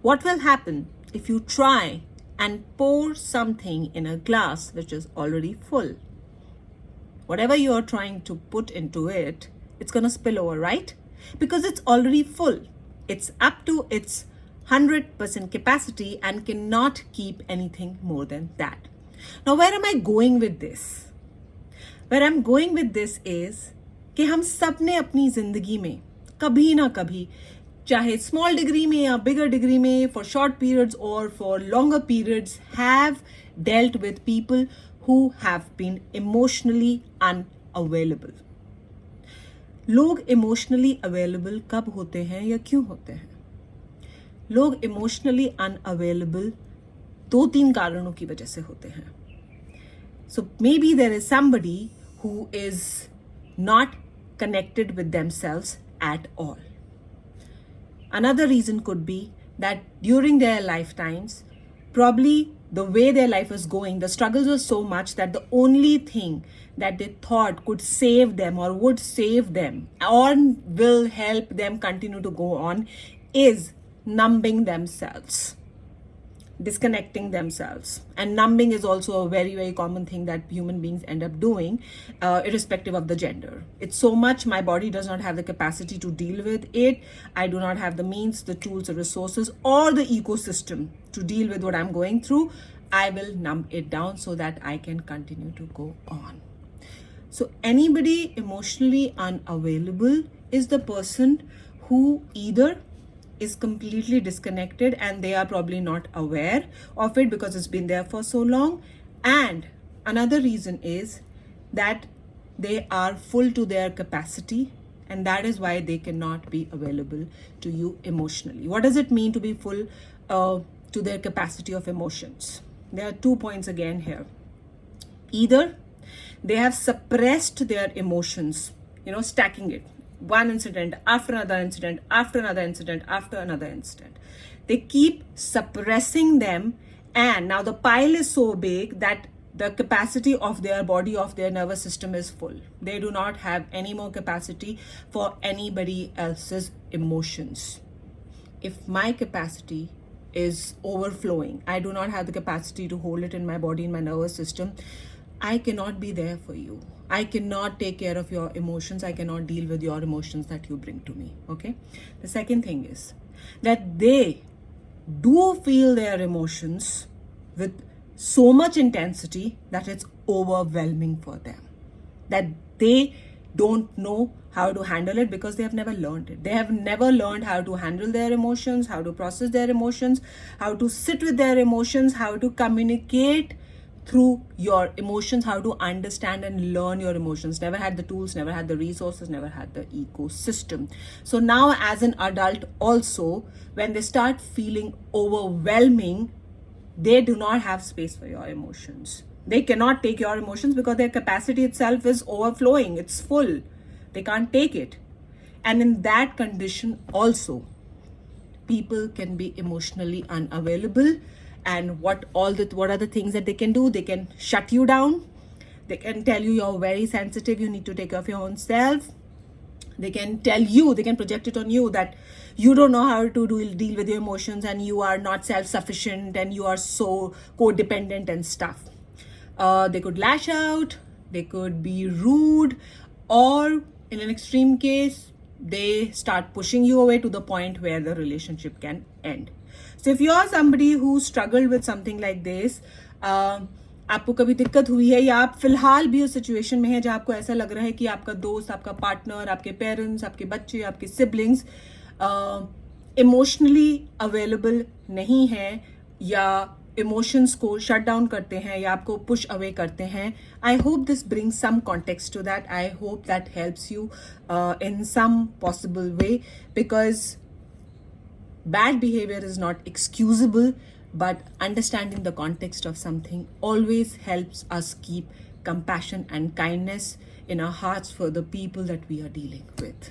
What will happen if you try and pour something in a glass which is already full? Whatever you're trying to put into it, it's going to spill over, right? Because it's already full. It's up to its 100% capacity and cannot keep anything more than that. Now, where am I going with this? Where I'm going with this is कि हम सब ने अपनी जिंदगी में कभी ना कभी, चाहे स्मॉल डिग्री में या बिगर डिग्री में, फॉर शॉर्ट पीरियड्स और for longer periods, have dealt with people who have been emotionally unavailable. लोग emotionally available कब होते हैं या क्यों होते हैं? लोग emotionally unavailable 2-3 कारणों की वजह से होते हैं. So maybe there is somebody who is not connected with themselves at all. Another reason could be that during their lifetimes, probably the way their life was going, the struggles were so much that the only thing that they thought could save them or would save them or will help them continue to go on is numbing themselves, disconnecting themselves. And numbing is also a very, very common thing that human beings end up doing, irrespective of the gender. It's so much my body does not have the capacity to deal with it. I do not have the means, the tools, the resources, or the ecosystem to deal with what I'm going through. I will numb it down so that I can continue to go on. So anybody emotionally unavailable is the person who either is completely disconnected and they are probably not aware of it because it's been there for so long. And another reason is that they are full to their capacity, and that is why they cannot be available to you emotionally. What does it mean to be full to their capacity of emotions? There are 2 points again here. Either they have suppressed their emotions, stacking it. One incident after another incident, after another incident, after another incident. They keep suppressing them, and now the pile is so big that the capacity of their body, of their nervous system is full. They do not have any more capacity for anybody else's emotions. If my capacity is overflowing, I do not have the capacity to hold it in my body, in my nervous system, I cannot be there for you. I cannot take care of your emotions. I cannot deal with your emotions that you bring to me. Okay. The second thing is that they do feel their emotions with so much intensity that it's overwhelming for them. That they don't know how to handle it because they have never learned it. They have never learned how to handle their emotions, how to process their emotions, how to sit with their emotions, how to communicate through your emotions, how to understand and learn your emotions. Never had the tools, never had the resources, never had the ecosystem. So now as an adult also, when they start feeling overwhelming, they do not have space for your emotions. They cannot take your emotions because their capacity itself is overflowing. It's full. They can't take it. And in that condition also, people can be emotionally unavailable. And what are the things that they can do? They can shut you down. They can tell you you're very sensitive, you need to take care of your own self. They can tell you, they can project it on you that you don't know how to deal with your emotions and you are not self-sufficient and you are so codependent and stuff. They could lash out, they could be rude, or in an extreme case, they start pushing you away to the point where the relationship can end. So if you are somebody who struggled with something like this, आपको कभी दिक्कत हुई है या आप फिलहाल भी उस सिचुएशन में हैं जहाँ आपको ऐसा लग रहा है कि आपका दोस्त, आपका पार्टनर, आपके पेरेंट्स, आपके बच्चे, आपके सिबलिंग्स इमोशनली अवेलेबल नहीं है या इमोशंस को शट डाउन करते हैं या आपको पुश अवे करते हैं, I hope this brings some context to that. I hope that helps you in some possible way, because bad behavior is not excusable, but understanding the context of something always helps us keep compassion and kindness in our hearts for the people that we are dealing with.